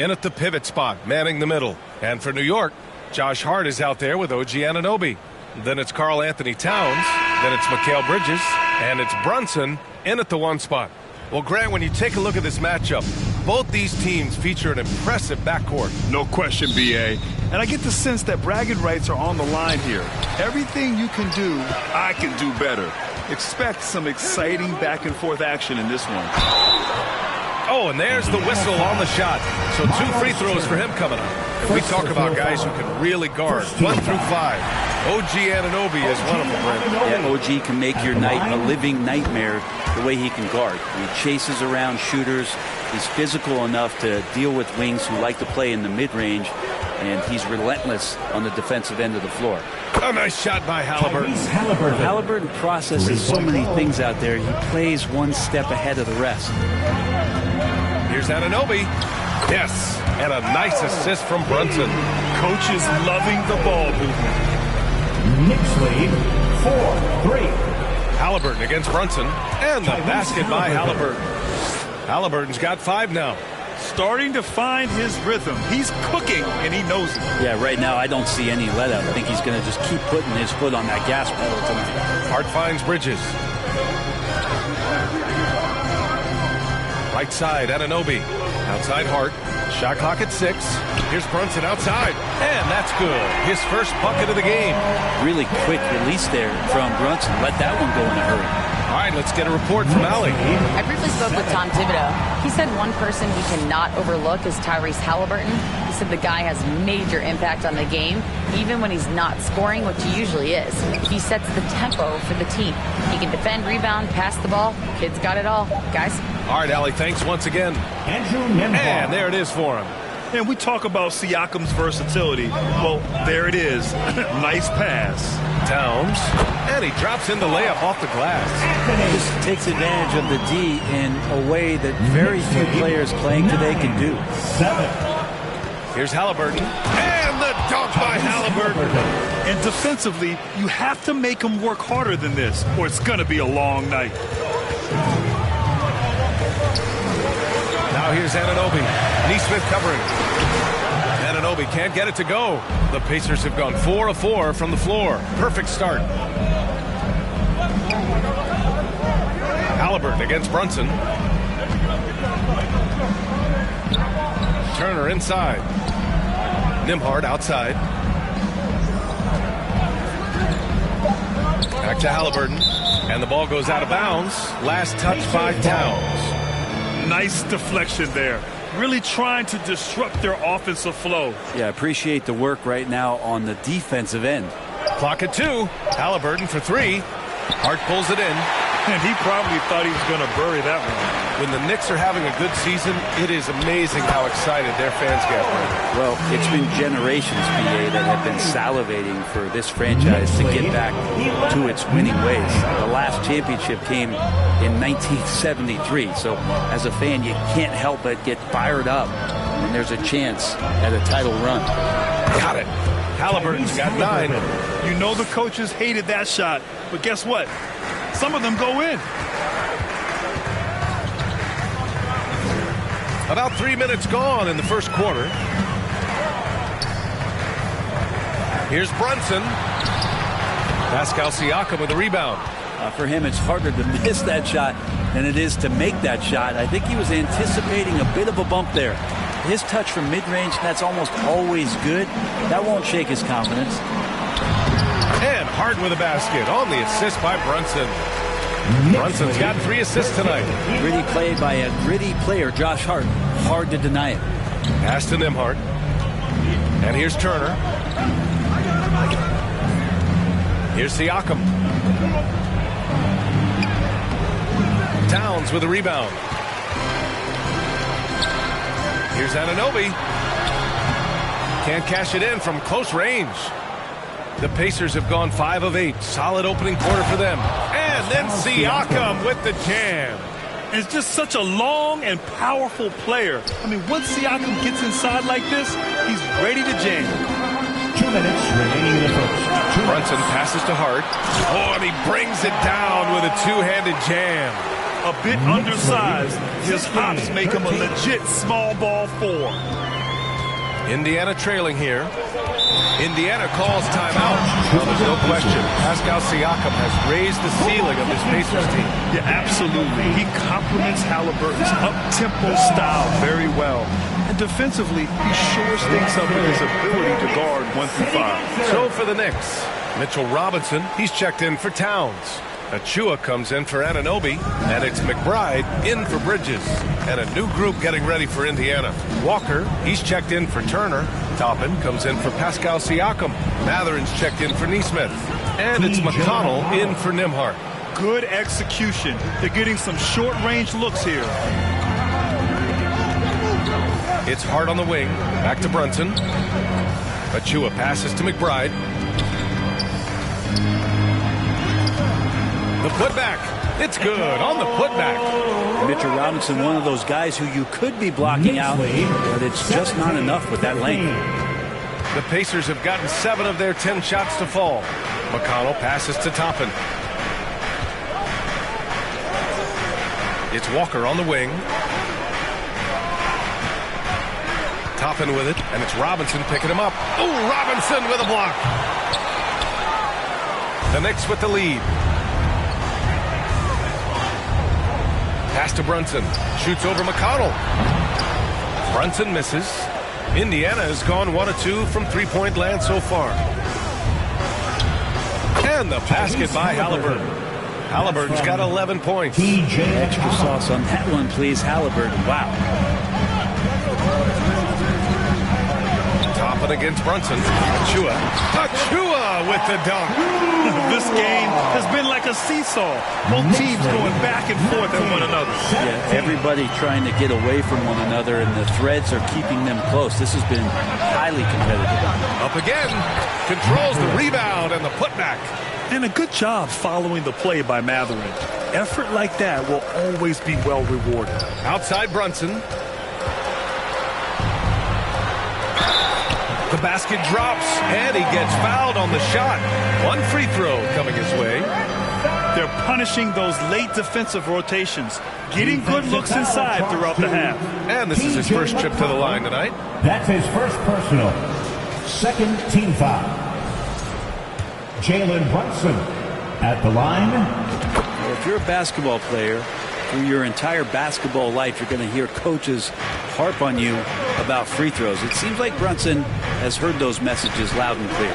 in at the pivot spot, manning the middle. And for New York, Josh Hart is out there with OG Anunoby. Then it's Karl Anthony Towns. Then it's Mikal Bridges. And it's Brunson in at the 1 spot. Well, Grant, when you take a look at this matchup, both these teams feature an impressive backcourt. No question, B.A. And I get the sense that bragging rights are on the line here. Everything you can do, I can do better. Expect some exciting back-and-forth action in this one. Oh, and there's the whistle on the shot. So 2 free throws for him coming up. And we talk about guys who can really guard 1 through 5. OG Anunoby is one of them, Brent. Yeah, OG can make your night a living nightmare the way he can guard. He chases around shooters. He's physical enough to deal with wings who like to play in the mid-range, and he's relentless on the defensive end of the floor. A nice shot by Halliburton. Halliburton processes so many things out there. He plays one step ahead of the rest. Here's Anunoby. Yes, and a nice assist from Brunson. Coach is loving the ball movement. Knicks lead 4-3. Halliburton against Brunson, and the basket by Halliburton. Halliburton's got 5 now. Starting to find his rhythm. He's cooking, and he knows it. Yeah, right now I don't see any let up. I think he's going to just keep putting his foot on that gas pedal tonight. Hart finds Bridges. Right side, Anunoby. Outside Hart. Shot clock at 6. Here's Brunson outside, and that's good. His first bucket of the game. Really quick release there from Brunson. Let that one go in a hurry. All right, let's get a report from Allie. I briefly spoke with Tom Thibodeau. He said one person he cannot overlook is Tyrese Halliburton. He said the guy has major impact on the game, even when he's not scoring, which he usually is. He sets the tempo for the team. He can defend, rebound, pass the ball. Kid's got it all. Guys? All right, Allie, thanks once again. And there it is for him. And we talk about Siakam's versatility. Well, there it is. Nice pass. Towns. And he drops in the layup off the glass. Just takes advantage of the D in a way that very few players playing today can do. 7. Here's Halliburton. And the dunk by Halliburton. And defensively, you have to make him work harder than this, or it's going to be a long night. Now here's Anunoby. Nesmith covering. Anunoby can't get it to go. The Pacers have gone 4 of 4 from the floor. Perfect start. Halliburton against Brunson. Turner inside. Nembhard outside. Back to Halliburton. And the ball goes out of bounds. Last touch by Towns. Nice deflection there. Really trying to disrupt their offensive flow. Yeah, appreciate the work right now on the defensive end. Clock at 2. Halliburton for 3. Hart pulls it in. And he probably thought he was going to bury that one. When the Knicks are having a good season, it is amazing how excited their fans get. Well, it's been generations, BA, that have been salivating for this franchise to get back to its winning ways. The last championship came in 1973, so as a fan, you can't help but get fired up when there's a chance at a title run. Got it. Halliburton's got 9. You know the coaches hated that shot, but guess what? Some of them go in. About 3 minutes gone in the first quarter. Here's Brunson. Pascal Siakam with the rebound. For him, it's harder to miss that shot than it is to make that shot. I think he was anticipating a bit of a bump there. His touch from mid-range, that's almost always good. That won't shake his confidence. And Hart with a basket on the assist by Brunson. Brunson's got 3 assists tonight. Gritty play by a gritty player, Josh Hart. Hard to deny it. Pass to Nembhard. And here's Turner. Here's Siakam. Towns with a rebound. Here's Anunoby. Can't cash it in from close range. The Pacers have gone 5 of 8. Solid opening quarter for them. And then Siakam with the jam. It's just such a long and powerful player. I mean, once Siakam gets inside like this, he's ready to jam. 2 minutes remaining in the first. Brunson passes to Hart. Oh, and he brings it down with a two-handed jam. A bit undersized. His hops make him a legit small ball 4. Indiana trailing here. Indiana calls timeout. Well, there's no question. Pascal Siakam has raised the ceiling of this Pacers team. Yeah, absolutely. He complements Halliburton's up-tempo style very well. And defensively, he shores things up with his ability to guard 1 through 5. So for the Knicks, Mitchell Robinson, he's checked in for Towns. Achua comes in for Anunoby, and it's McBride in for Bridges. And a new group getting ready for Indiana. Walker, he's checked in for Turner. Toppin comes in for Pascal Siakam. Matherin's checked in for Nesmith. And it's McConnell in for Nembhard. Good execution. They're getting some short-range looks here. It's Hart on the wing. Back to Brunson. Achua passes to McBride. The putback. It's good on the putback. Mitchell Robinson, one of those guys who you could be blocking out, but it's just not enough with that length. The Pacers have gotten 7 of their 10 shots to fall. McConnell passes to Toppin. It's Walker on the wing. Toppin with it, and it's Robinson picking him up. Oh, Robinson with a block. The Knicks with the lead. Pass to Brunson. Shoots over McConnell. Brunson misses. Indiana has gone 1 of 2 from three-point land so far. And the basket by Halliburton. Halliburton's got 11 points. Extra sauce on that one, please, Halliburton. Wow. Toppin against Brunson. Achua with the dunk. This game has been like a seesaw. Both teams going back and forth at one another. Yeah, everybody trying to get away from one another, and the threads are keeping them close. This has been highly competitive. Up again. Controls the rebound and the putback. And a good job following the play by Matherin. Effort like that will always be well rewarded. Outside Brunson. The basket drops, and he gets fouled on the shot. 1 free throw coming his way. They're punishing those late defensive rotations, getting good looks inside throughout the half. And this is his first trip to the line tonight. That's his first personal. Second team foul. Jalen Brunson at the line. Well, if you're a basketball player, through your entire basketball life, you're going to hear coaches harp on you about free throws. It seems like Brunson has heard those messages loud and clear.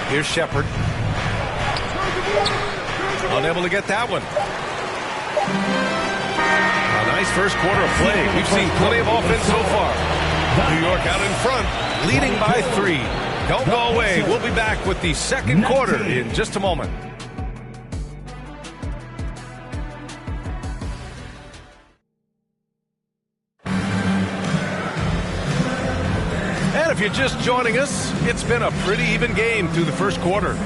Here's Shepard. Unable to get that one. A nice first quarter of play. We've seen plenty of offense so far. New York out in front, leading by 3. Don't go away. We'll be back with the second quarter in just a moment. And if you're just joining us, it's been a pretty even game through the first quarter.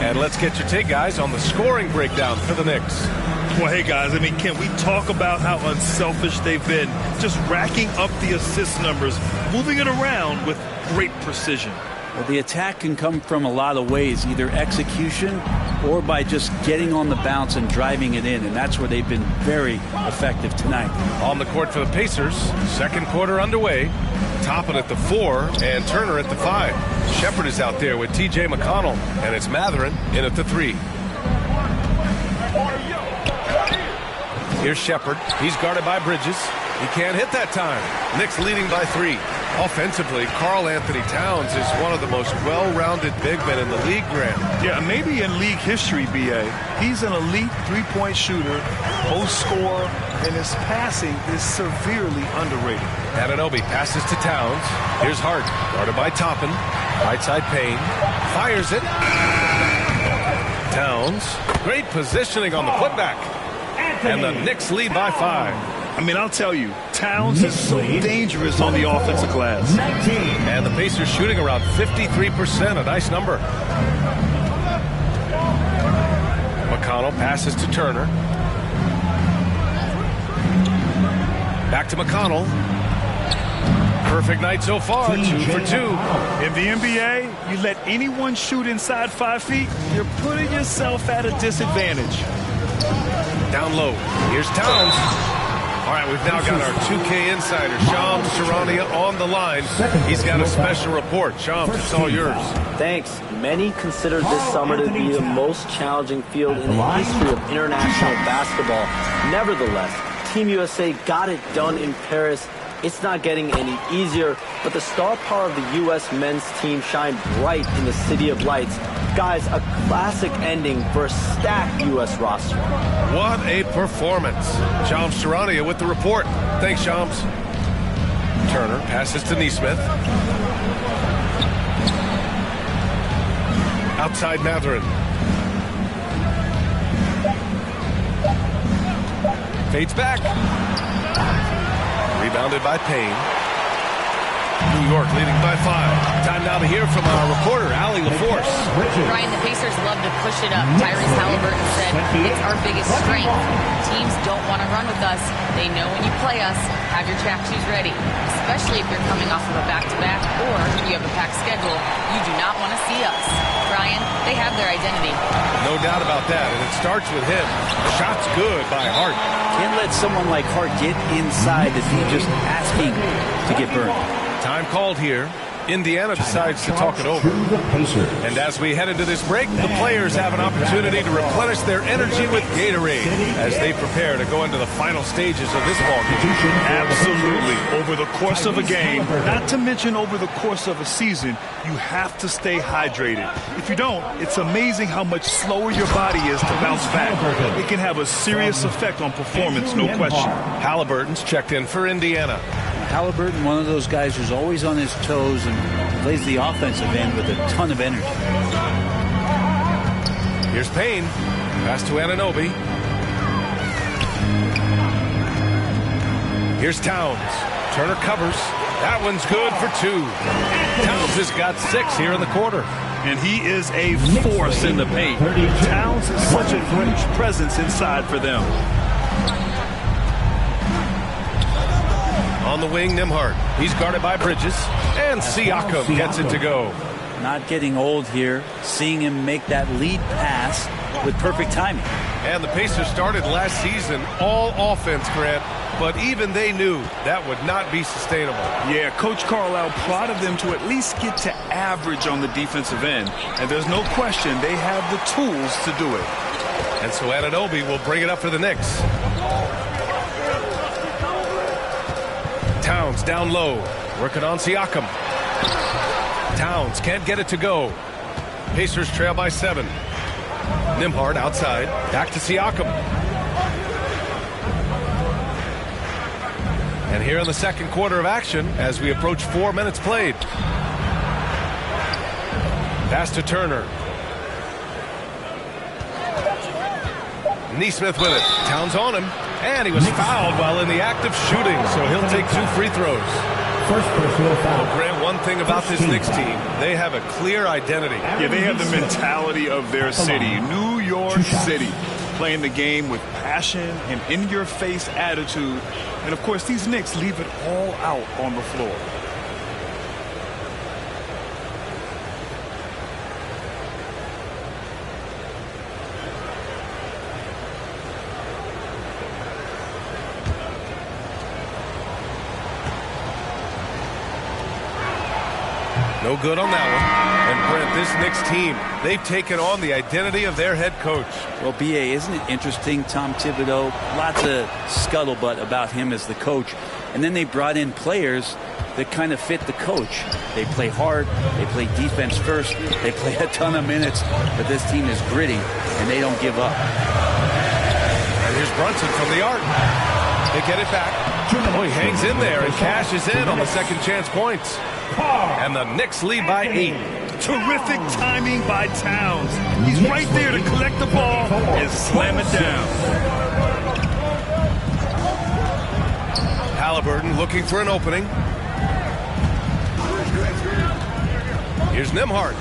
And let's get your take, guys, on the scoring breakdown for the Knicks. Well, hey, guys, I mean, can we talk about how unselfish they've been? Just racking up the assist numbers, moving it around with great precision. Well, the attack can come from a lot of ways, either execution or by just getting on the bounce and driving it in, and that's where they've been very effective tonight. On the court for the Pacers, second quarter underway. Toppin at the 4 and Turner at the 5. Shepard is out there with T.J. McConnell, and it's Matherin in at the 3. Here's Shepard. He's guarded by Bridges. He can't hit that time. Knicks leading by 3. Offensively, Karl Anthony Towns is one of the most well-rounded big men in the league, Grant. Yeah, maybe in league history, B.A. He's an elite three-point shooter, post scorer, and his passing is severely underrated. Anunoby passes to Towns. Here's Hart, guarded by Toppin. Right side Payne. Fires it. Towns. Great positioning on the putback. And the Knicks lead by 5. I mean, I'll tell you, Towns is so dangerous on the offensive glass. 19. And the Pacers shooting around 53%, a nice number. McConnell passes to Turner. Back to McConnell. Perfect night so far, 2 for 2. In the NBA, you let anyone shoot inside 5 feet, you're putting yourself at a disadvantage. Down low. Here's Towns. All right, we've now got our 2K insider, Shams Charania, on the line. He's got a special report. Shams, it's all yours. Thanks. Many consider this summer to be the most challenging field in the history of international basketball. Nevertheless, Team USA got it done in Paris. It's not getting any easier, but the star power of the U.S. men's team shined bright in the City of Lights. Guys, a classic ending for a stacked U.S. roster. What a performance. Shams Charania with the report. Thanks, Shams. Turner passes to Neesmith. Outside Matherin. Fades back. Rebounded by Payne. New York leading by 5. Time now to hear from our reporter, Allie LaForce. Brian, the Pacers love to push it up. Tyrese Halliburton said, it's our biggest strength. Teams don't want to run with us. They know when you play us, have your track shoes ready. Especially if you're coming off of a back-to-back or you have a packed schedule. You do not want to see us. Brian, they have their identity. No doubt about that, and it starts with him. The shot's good by Hart. Can't let someone like Hart get inside the D just asking to get burned. Time called here. Indiana decides to talk it over. And as we head into this break, the players have an opportunity to replenish their energy with Gatorade as they prepare to go into the final stages of this ballgame. Absolutely. Over the course of a game, not to mention over the course of a season, you have to stay hydrated. If you don't, it's amazing how much slower your body is to bounce back. It can have a serious effect on performance, no question. Halliburton's checked in for Indiana. Halliburton, one of those guys who's always on his toes and plays the offensive end with a ton of energy. Here's Payne. Pass to Anunoby. Here's Towns. Turner covers. That one's good for 2. Towns has got 6 here in the quarter. And he is a force in the paint. Towns is such a huge presence inside for them. On the wing, Nembhard. He's guarded by Bridges. And Siakam gets it to go. Not getting old here. Seeing him make that lead pass with perfect timing. And the Pacers started last season all offense, Grant. But even they knew that would not be sustainable. Yeah, Coach Carlisle prodded them to at least get to average on the defensive end. And there's no question they have the tools to do it. And so Anunoby will bring it up for the Knicks. Towns down low, working on Siakam. Towns can't get it to go. Pacers trail by 7. Nembhard outside, back to Siakam. And here in the second quarter of action, as we approach 4 minutes played. Pass to Turner. Neesmith with it. Towns on him. And he was fouled while in the act of shooting, so he'll take 2 free throws. First personal foul. Well, Grant, one thing about this Knicks team, they have a clear identity. Yeah, they have the mentality of their city, New York City, playing the game with passion and in-your-face attitude. And, of course, these Knicks leave it all out on the floor. No good on that one. And Brent, this Knicks team, they've taken on the identity of their head coach. Well, B.A., isn't it interesting, Tom Thibodeau, lots of scuttlebutt about him as the coach. And then they brought in players that kind of fit the coach. They play hard, they play defense first, they play a ton of minutes, but this team is gritty, and they don't give up. And here's Brunson from the arc. They get it back. Oh, he hangs in there and cashes in on the second chance points. And the Knicks lead by 8. Terrific timing by Towns. He's right there to collect the ball and slam it down. Halliburton looking for an opening. Here's Nembhard.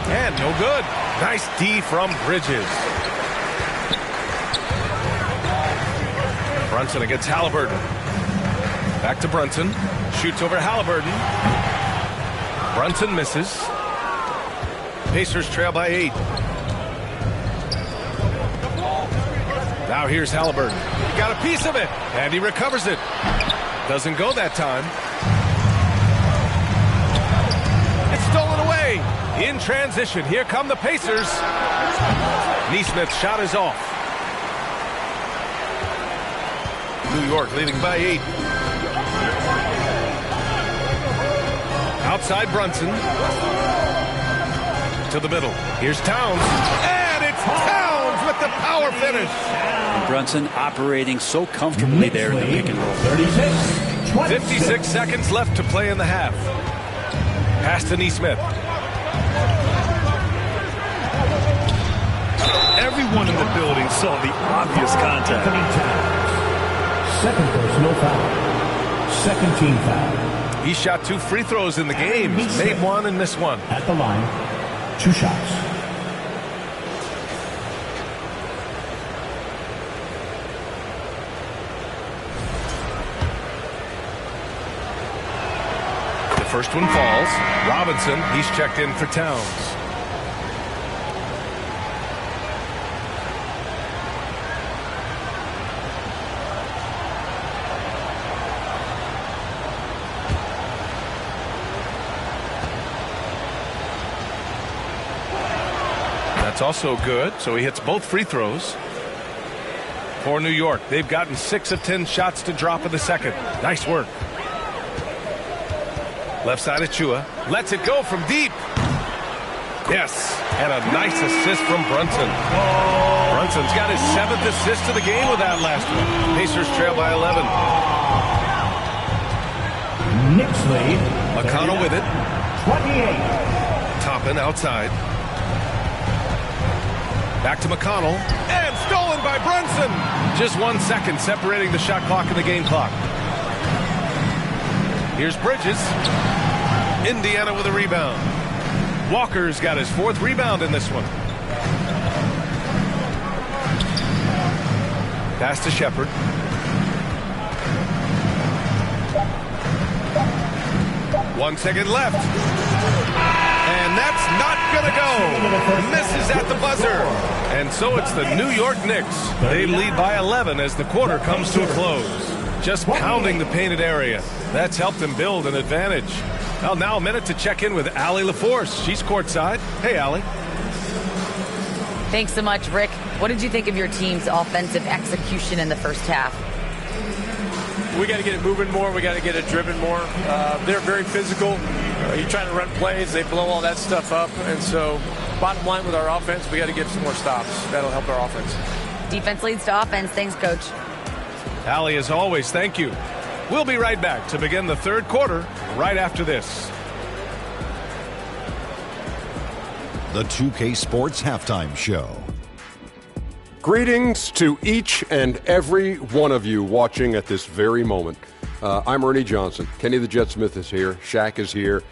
And no good. Nice D from Bridges. Brunson against Halliburton. Back to Brunson. Shoots over Halliburton. Brunson misses. Pacers trail by 8. Now here's Halliburton. got a piece of it, and he recovers it. Doesn't go that time. It's stolen away. In transition, here come the Pacers. Neesmith's shot is off. New York leading by 8. Outside Brunson. To the middle. Here's Towns. And it's Towns with the power finish. And Brunson operating so comfortably there in the pick and roll. 56 seconds left to play in the half. Pass to Neesmith. Everyone in the building saw the obvious contact. Second personal foul. Second team foul. He shot 2 free throws in the game. He's made 1 and missed 1. At the line, 2 shots. The first one falls. Robinson, he's checked in for Towns. That's also good, so he hits both free throws. For New York, they've gotten 6 of 10 shots to drop in the second. Nice work. Left side of Chua. Lets it go from deep. Yes, and a nice assist from Brunson. Brunson's got his 7th assist of the game with that last one. Pacers trail by 11. Knicks lead. McConnell with it. 28. Toppin outside. Back to McConnell. And stolen by Brunson. Just 1 second separating the shot clock and the game clock. Here's Bridges. Indiana with a rebound. Walker's got his 4th rebound in this one. Pass to Shepard. One second left. And that's not going to go. Misses at the buzzer. And so it's the New York Knicks. They lead by 11 as the quarter comes to a close. Just pounding the painted area. That's helped them build an advantage. Well, now a minute to check in with Allie LaForce. She's courtside. Hey, Allie. Thanks so much, Rick. What did you think of your team's offensive execution in the first half? We got to get it moving more. We got to get it driven more. They're very physical. You're trying to run plays. They blow all that stuff up. And so bottom line with our offense, we got to get some more stops. That'll help our offense. Defense leads to offense. Thanks, Coach. Allie, as always, thank you. We'll be right back to begin the third quarter right after this. The 2K Sports Halftime Show. Greetings to each and every one of you watching at this very moment. I'm Ernie Johnson. Kenny the Jet Smith is here. Shaq is here.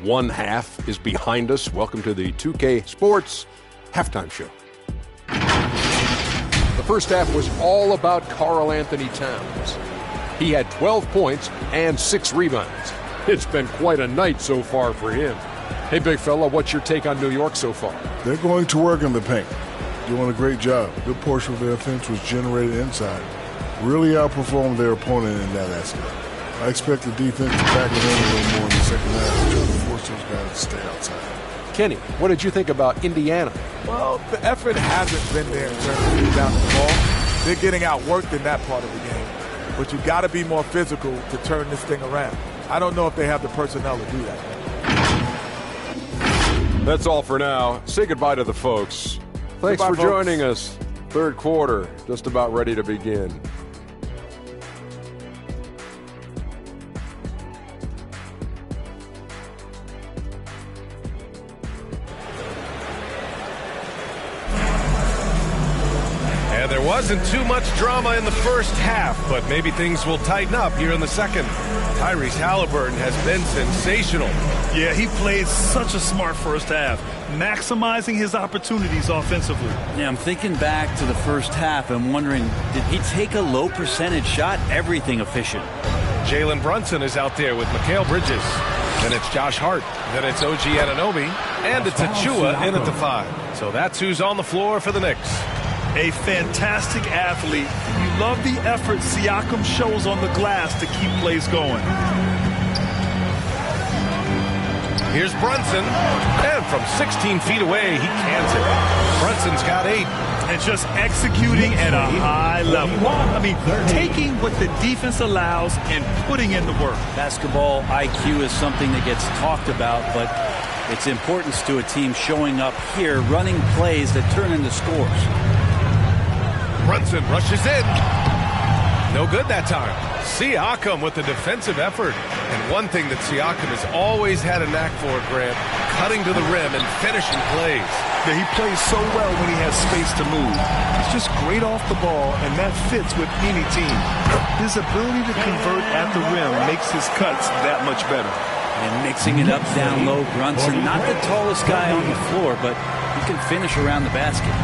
One half is behind us. Welcome to the 2K Sports Halftime Show. The first half was all about Karl Anthony Towns. He had 12 points and 6 rebounds. It's been quite a night so far for him. Hey, big fella, what's your take on New York so far? They're going to work in the paint. Doing a great job. A good portion of their offense was generated inside. Really outperformed their opponent in that aspect. I expect the defense to back it in a little more in the second half and try to force those guys to stay outside. Kenny, what did you think about Indiana? Well, the effort hasn't been there in terms of rebounding the ball. They're getting outworked in that part of the game. But you've got to be more physical to turn this thing around. I don't know if they have the personnel to do that. That's all for now. Say goodbye to the folks. Thanks Goodbye, for folks. joining us. Third quarter, just about ready to begin. And there wasn't too much drama in the first half, but maybe things will tighten up here in the second. Tyrese Halliburton has been sensational. Yeah, he played such a smart first half, maximizing his opportunities offensively. Yeah, I'm thinking back to the first half. I'm wondering, did he take a low percentage shot? Everything efficient. Jalen Brunson is out there with Mikal Bridges. Then it's Josh Hart. Then it's OG Anunoby. And it's Achua in at the 5. So that's who's on the floor for the Knicks. A fantastic athlete. You love the effort Siakam shows on the glass to keep plays going. Here's Brunson, and from 16 feet away, he cans it. Brunson's got 8. And just executing at a high level. I mean, taking what the defense allows and putting in the work. Basketball IQ is something that gets talked about, but its importance to a team showing up here, running plays that turn into scores. Brunson rushes in. No good that time. Siakam with the defensive effort. And one thing that Siakam has always had a knack for, Grant, cutting to the rim and finishing plays. Yeah, he plays so well when he has space to move. He's just great off the ball, and that fits with any team. His ability to convert at the rim makes his cuts that much better. And mixing it up down low, Brunson, not the tallest guy on the floor, but he can finish around the basket.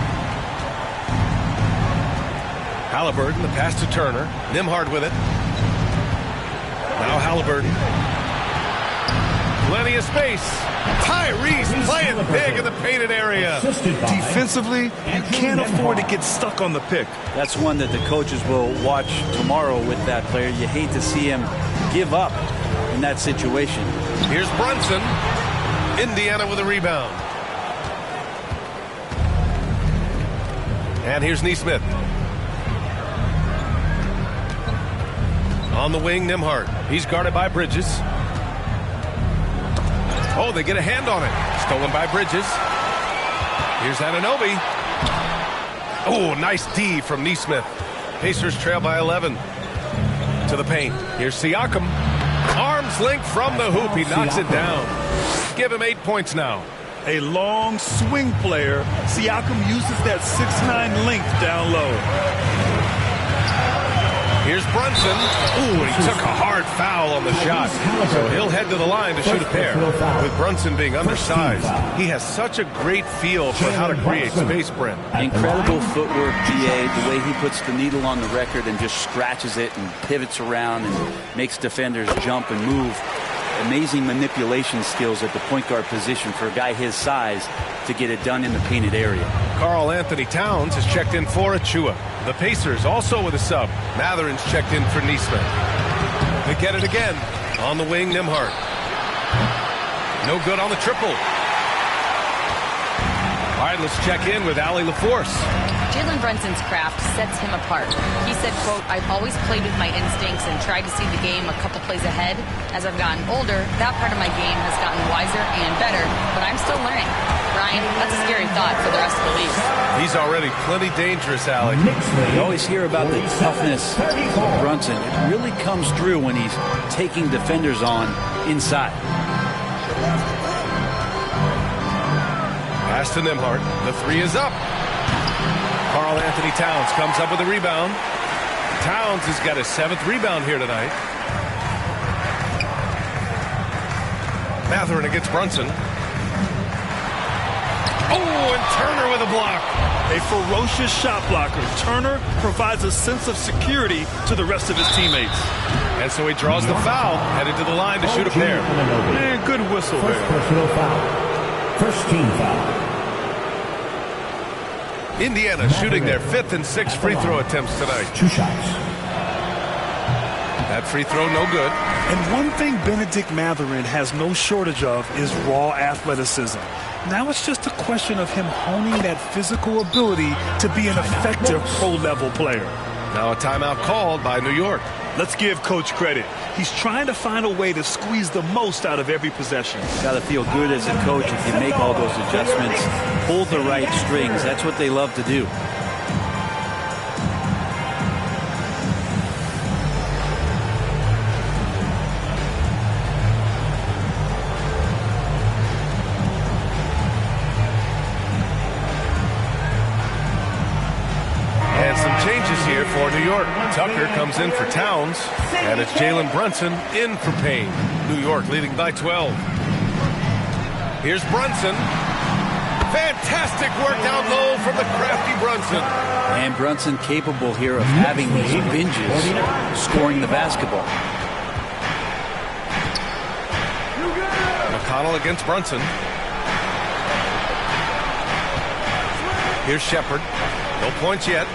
Halliburton, the pass to Turner. Nembhard with it. Now Halliburton. Plenty of space. Tyrese playing big in the painted area. Defensively, you can't afford to get stuck on the pick. That's one that the coaches will watch tomorrow with that player. You hate to see him give up in that situation. Here's Brunson. Indiana with a rebound. And here's Nesmith. On the wing, Nembhard. He's guarded by Bridges. Oh, they get a hand on it. Stolen by Bridges. Here's Anunoby. Oh, nice D from Nesmith. Pacers trail by 11. To the paint. Here's Siakam. Arms length from the hoop. He knocks it down. Give him 8 points now. A long swing player. Siakam uses that 6'9" length down low. Here's Brunson. Ooh, and he took a hard foul on the shot. So he'll head to the line to shoot a pair. With Brunson being undersized, he has such a great feel for how to create space, Brent. Incredible footwork, GA, the way he puts the needle on the record and just scratches it and pivots around and makes defenders jump and move. Amazing manipulation skills at the point guard position for a guy his size to get it done in the painted area. Karl Anthony Towns has checked in for Achua. The Pacers also with a sub. Matherin's checked in for Nesmith. They get it again. On the wing, Nembhard. No good on the triple. All right, let's check in with Allie LaForce. Jalen Brunson's craft sets him apart. He said, quote, "I've always played with my instincts and tried to see the game a couple plays ahead. As I've gotten older, that part of my game has gotten wiser and better, but I'm still learning." Ryan, that's a scary thought for the rest of the league. He's already plenty dangerous, Allie. You always hear about the toughness of Brunson. It really comes through when he's taking defenders on inside. Pass to Nembhard. The three is up. Karl Anthony Towns comes up with a rebound. Towns has got his 7th rebound here tonight. Matherin against Brunson. Oh, and Turner with a block. A ferocious shot blocker. Turner provides a sense of security to the rest of his teammates. And so he draws the foul, headed to the line to shoot a pair. And good whistle there. First personal foul. First team foul. Indiana shooting their 5th and 6th free throw attempts tonight. 2 shots. That free throw no good. And one thing Benedict Matherin has no shortage of is raw athleticism. Now it's just a question of him honing that physical ability to be an effective pro-level player. Now a timeout called by New York. Let's give Coach credit. He's trying to find a way to squeeze the most out of every possession. Got to feel good as a coach if you make all those adjustments, pull the right strings. That's what they love to do. And some changes here for New York. Tucker comes in for Towns, and it's Jalen Brunson in for Payne. New York leading by 12. Here's Brunson. Fantastic work down low from the crafty Brunson. And Brunson capable here of having these binges, scoring the basketball. McConnell against Brunson. Here's Shepard. No points yet.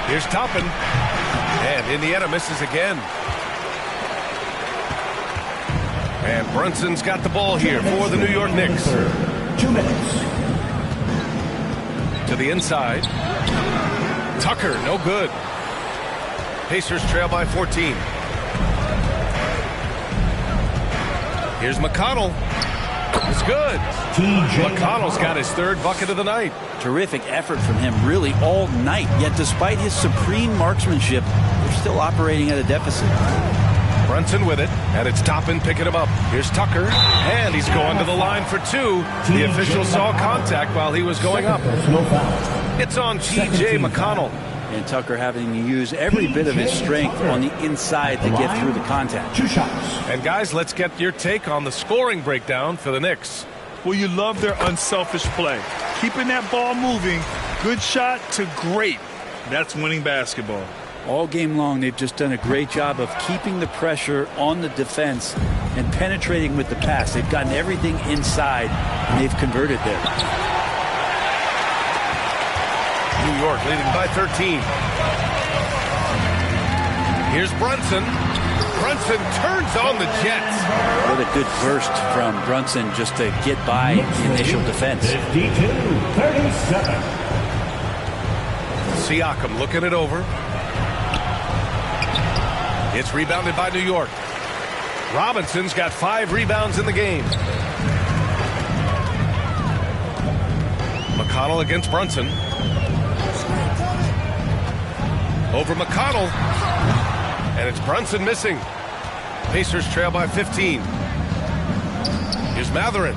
Here's Toppin. And Indiana misses again. And Brunson's got the ball here for the New York Knicks. 2 minutes. To the inside. Tucker, no good. Pacers trail by 14. Here's McConnell. It's good. McConnell's got his third bucket of the night. Terrific effort from him really all night. Yet despite his supreme marksmanship, they're still operating at a deficit. Brunson with it, and it's Toppin picking him up. Here's Tucker, and he's going to the line for 2. The official saw contact while he was going up. It's on T.J. McConnell. And Tucker having to use every bit of his strength on the inside to get through the contact. 2 shots. And guys, let's get your take on the scoring breakdown for the Knicks. Well, you love their unselfish play. Keeping that ball moving, good shot to great. That's winning basketball. All game long, they've just done a great job of keeping the pressure on the defense and penetrating with the pass. They've gotten everything inside, and they've converted there. New York leading by 13. Here's Brunson. Brunson turns on the Jets. What a good burst from Brunson just to get by the initial defense. 52-37. Siakam looking it over. It's rebounded by New York. Robinson's got 5 rebounds in the game. McConnell against Brunson. Over McConnell. And it's Brunson missing. Pacers trail by 15. Here's Mathurin.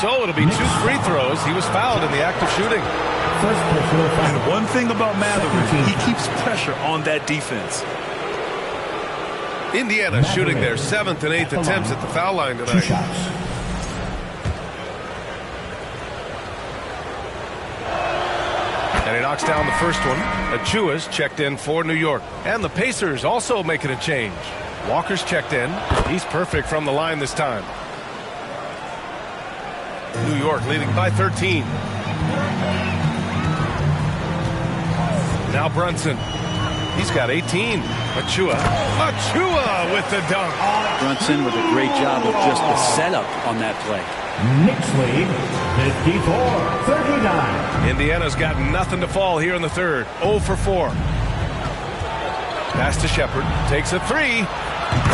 So it'll be 2 free throws. He was fouled in the act of shooting. And one thing about Mathurin, he keeps pressure on that defense. Indiana shooting their 7th and 8th attempts at the foul line tonight. 2 shots. And he knocks down the first one. Achua's checked in for New York. And the Pacers also making a change. Walker's checked in. He's perfect from the line this time. New York leading by 13. Now Brunson. He's got 18. Achua with the dunk. Brunson with a great job of just the setup on that play. Knicks lead 54-39. Indiana's got nothing to fall here in the third. 0 for 4. Pass to Shepard. Takes a 3.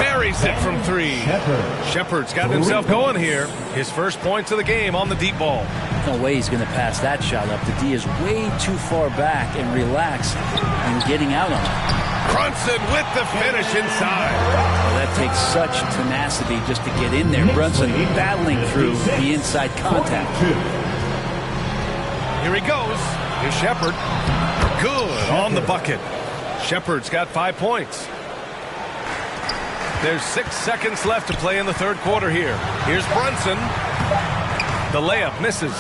Buries it from 3. Shepard's got himself going here. His first points of the game on the deep ball. No way he's going to pass that shot up. The D is way too far back and relaxed and getting out on it. Brunson with the finish inside. Well, that takes such tenacity just to get in there. Brunson battling through the inside contact. Here he goes. Here's Shepard. Good on the bucket. Shepard's got 5 points. There's 6 seconds left to play in the third quarter here. Here's Brunson. The layup misses.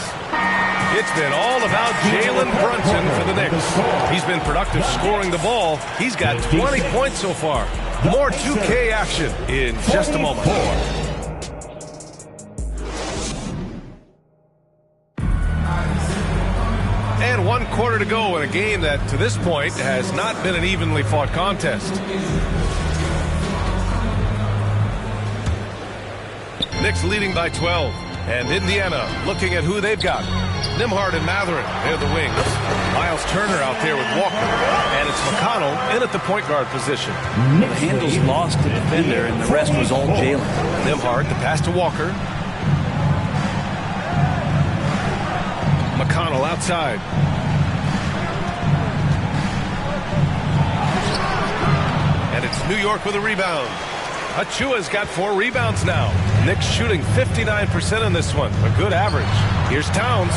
It's been all about Jalen Brunson for the Knicks. He's been productive scoring the ball. He's got 20 points so far. More 2K action in just a moment. And 1 quarter to go in a game that, to this point, has not been an evenly fought contest. Knicks leading by 12. And Indiana looking at who they've got. Nembhard and Mathurin, they're the wings. Miles Turner out there with Walker. And it's McConnell in at the point guard position. The handles lost the defender, and the rest was all Jalen. Nembhard, the pass to Walker. McConnell outside. And it's New York with a rebound. Achua's got 4 rebounds now. Knicks shooting 59% in this one. A good average. Here's Towns.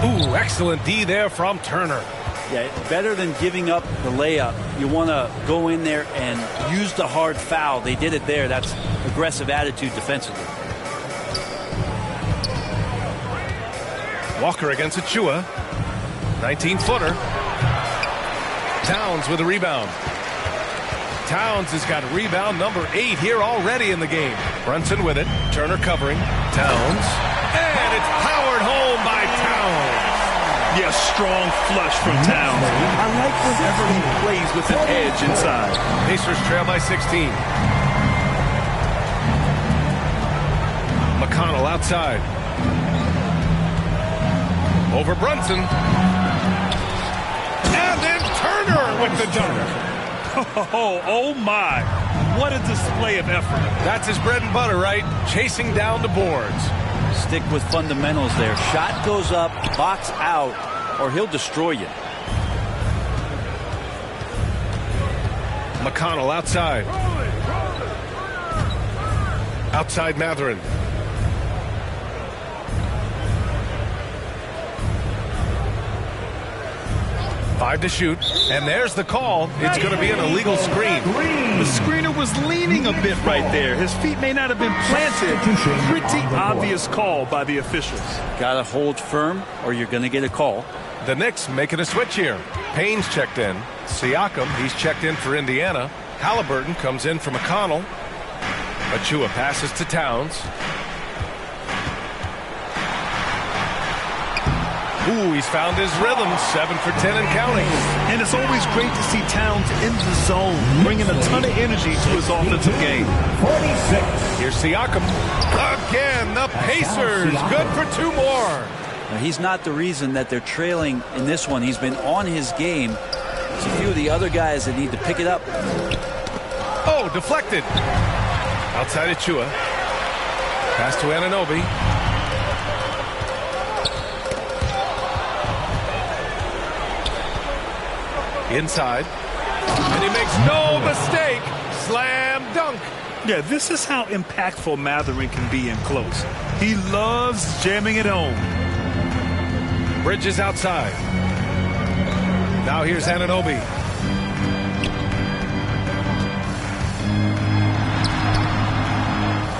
Ooh, excellent D there from Turner. Yeah, better than giving up the layup. You want to go in there and use the hard foul. They did it there. That's aggressive attitude defensively. Walker against Achua. 19-footer. Towns with a rebound. Towns has got rebound number 8 here already in the game. Brunson with it. Turner covering. Towns. And And it's powered home by Towns. Yeah, strong flush from Towns. I like whenever he plays with an edge inside. Pacers trail by 16. McConnell outside. Over Brunson. And then Turner with the dunk. Oh my. What a display of effort. That's his bread and butter, right? Chasing down the boards. Stick with fundamentals there. Shot goes up, box out, or he'll destroy you. McConnell outside. Outside Mathurin. Five to shoot, and there's the call. It's going to be an illegal screen. The screener was leaning a bit right there. His feet may not have been planted. Pretty obvious call by the officials. Got to hold firm, or you're going to get a call. The Knicks making a switch here. Payne's checked in. Siakam, he's checked in for Indiana. Halliburton comes in for McConnell. Achua passes to Towns. Ooh, he's found his rhythm. 7 for 10 and counting. And it's always great to see Towns in the zone, bringing a ton of energy to his offensive game. 46. Here's Siakam. Again, the Pacers. Good for 2 more. Now, he's not the reason that they're trailing in this one. He's been on his game. There's a few of the other guys that need to pick it up. Oh, deflected. Outside Achua. Pass to Anunoby. Inside. And he makes no mistake. Slam dunk. Yeah, this is how impactful Mathurin can be in close. He loves jamming it home. Bridges outside. Now here's Anunoby.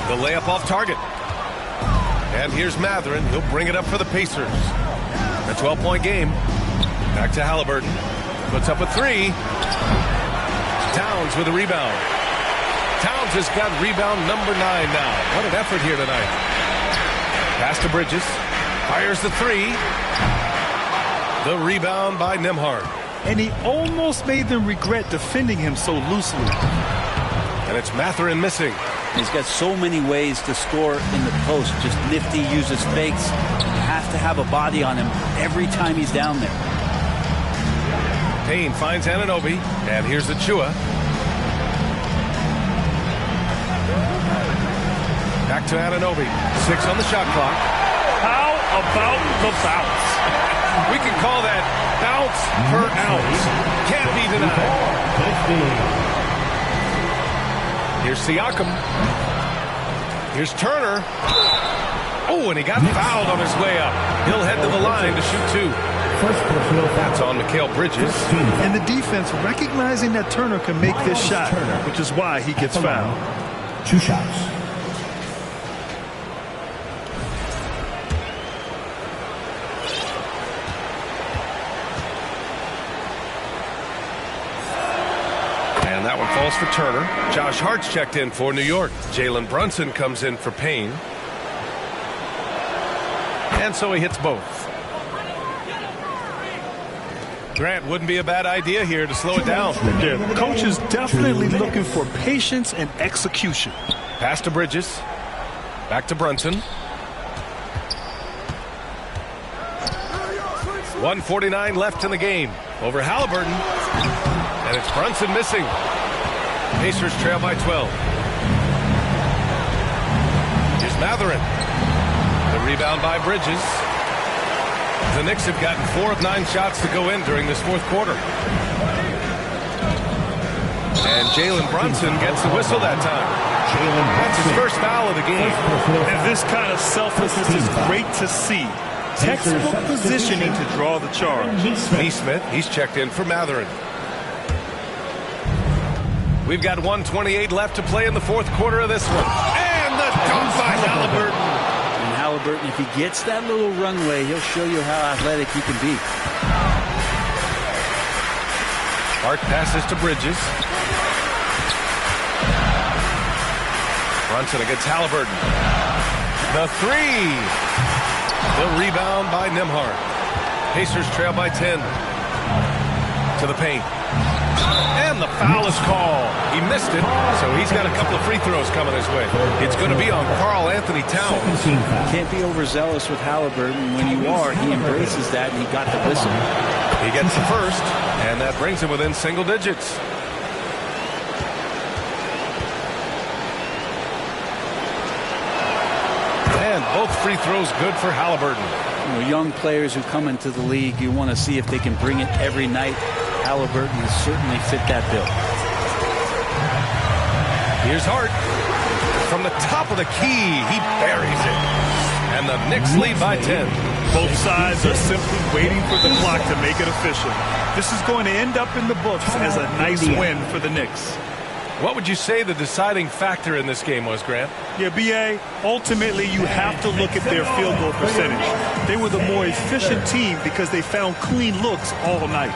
The layup off target. And here's Mathurin. He'll bring it up for the Pacers. A 12-point game. Back to Halliburton. Puts up a 3. Towns with a rebound. Towns has got rebound number 9 now. What an effort here tonight. Pass to Bridges. Fires the 3. The rebound by Nembhard. And he almost made them regret defending him so loosely. And it's Mathurin missing. He's got so many ways to score in the post. Just nifty, uses fakes. You have to have a body on him every time he's down there. Payne finds Anunoby, and here's Achua. Back to Anunoby. 6 on the shot clock. How about the bounce? We can call that bounce per ounce. Can't be denied. Here's Siakam. Here's Turner. Oh, and he got fouled on his way up. He'll head to the line to shoot 2. That's on Mikal Bridges. And the defense recognizing that Turner can make this shot, which is why he gets fouled. 2 shots. And that one falls for Turner. Josh Hart's checked in for New York. Jalen Brunson comes in for Payne. And so he hits both. Grant, wouldn't be a bad idea here to slow it down. Yeah, the coach is definitely looking for patience and execution. Pass to Bridges. Back to Brunson. 1:49 left in the game. Over Halliburton. And it's Brunson missing. Pacers trail by 12. Here's Mathurin. The rebound by Bridges. The Knicks have gotten 4 of 9 shots to go in during this 4th quarter. And Jalen Brunson gets the whistle that time. That's his first foul of the game. And this kind of selflessness is great to see. Textbook positioning to draw the charge. Neesmith, he's checked in for Mathurin. We've got 1:28 left to play in the 4th quarter of this one. And the dunk by Halliburton. Halliburton, if he gets that little runway, he'll show you how athletic he can be. Hart passes to Bridges. Brunson against Halliburton. The 3. They'll rebound by Nembhard. Pacers trail by 10. To the paint. And the foul is called. He missed it, so he's got a couple of free throws coming his way. It's going to be on Karl Anthony Towns. Can't be overzealous with Halliburton. When you are, he embraces that, and he got the whistle. He gets the first, and that brings him within single digits. And both free throws good for Halliburton. You know, young players who come into the league, you want to see if they can bring it every night. Halliburton has certainly fit that bill. Here's Hart. From the top of the key, he buries it. And the Knicks lead by 10. Both sides are simply waiting for the clock to make it official. This is going to end up in the books as a nice win for the Knicks. What would you say the deciding factor in this game was, Grant? Yeah, B.A., ultimately you have to look at their field goal percentage. They were the more efficient team because they found clean looks all night.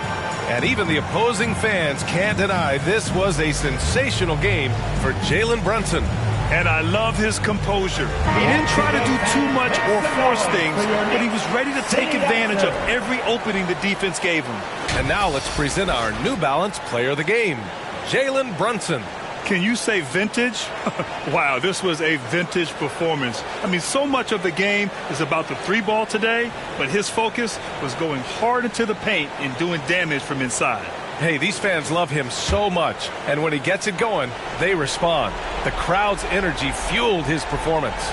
And even the opposing fans can't deny this was a sensational game for Jalen Brunson. And I love his composure. He didn't try to do too much or force things, but he was ready to take advantage of every opening the defense gave him. And now let's present our New Balance Player of the Game, Jalen Brunson. Can you say vintage? Wow, this was a vintage performance. I mean, so much of the game is about the three ball today, but his focus was going hard into the paint and doing damage from inside. Hey, these fans love him so much, and when he gets it going, they respond. The crowd's energy fueled his performance.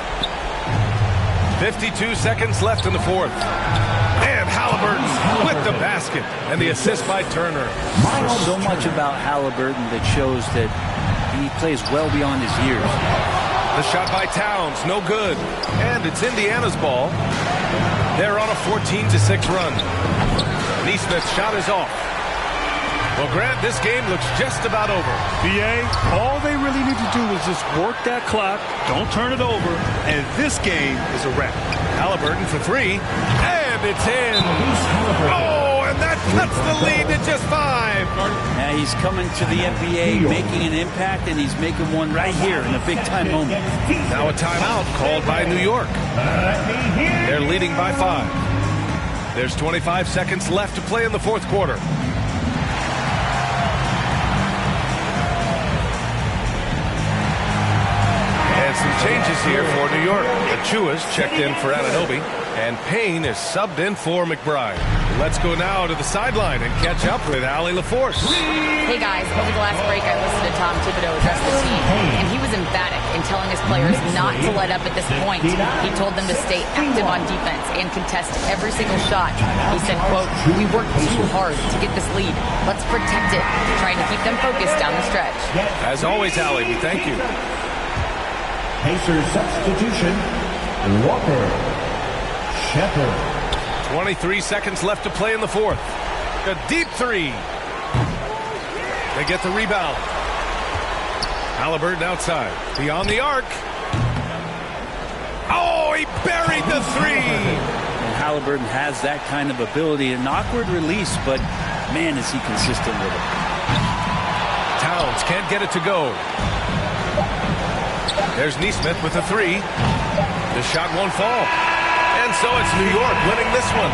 52 seconds left in the fourth. And Halliburton with the basket and the assist by Turner. There's so much about Halliburton that shows that he plays well beyond his years. The shot by Towns, no good. And it's Indiana's ball. They're on a 14-6 run. Neesmith's shot is off. Well, Grant, this game looks just about over. B.A., all they really need to do is just work that clock, don't turn it over, and this game is a wrap. Halliburton for three, and it's in. Oh, and that cuts the lead to just 5. Now he's coming to the NBA, making an impact, and he's making one right here in a big-time moment. Now a timeout called by New York. They're leading by 5. There's 25 seconds left to play in the fourth quarter. And some changes here for New York. Achua's checked in for Anunoby, and Payne is subbed in for McBride. Let's go now to the sideline and catch up with Allie LaForce. Hey guys, over the last break I listened to Tom Thibodeau address the team, and he was emphatic in telling his players not to let up at this point. He told them to stay active on defense and contest every single shot. He said, quote, "We worked too hard to get this lead. Let's protect it," trying to keep them focused down the stretch. As always, Allie, we thank you. Pacers substitution, Walker, Shepherd. 23 seconds left to play in the fourth. A deep three. They get the rebound. Halliburton outside. Beyond the arc. Oh, he buried the three. And Halliburton has that kind of ability. An awkward release, but man, is he consistent with it. Towns can't get it to go. There's Neesmith with a three. The shot won't fall. And so it's New York winning this one.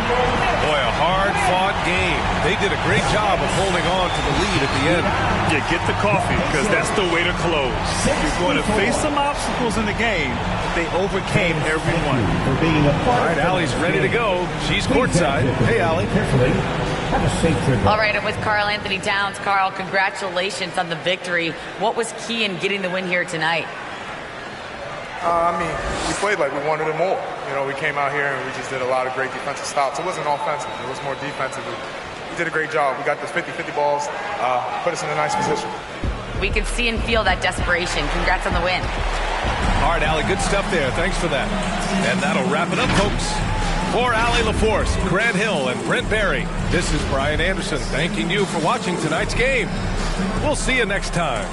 Boy, a hard-fought game. They did a great job of holding on to the lead at the end. Yeah, get the coffee, because that's the way to close. You're going to face some obstacles in the game, but they overcame every one. All right, Allie's ready to go. She's courtside. Hey, Allie. All right, I'm with Karl Anthony Towns. Karl, congratulations on the victory. What was key in getting the win here tonight? We played like we wanted it more. You know, we came out here and we just did a lot of great defensive stops. It wasn't offensive. It was more defensive. We did a great job. We got the 50-50 balls, put us in a nice position. We could see and feel that desperation. Congrats on the win. All right, Allie, good stuff there. Thanks for that. And that'll wrap it up, folks. For Allie LaForce, Grant Hill, and Brent Barry, this is Brian Anderson thanking you for watching tonight's game. We'll see you next time.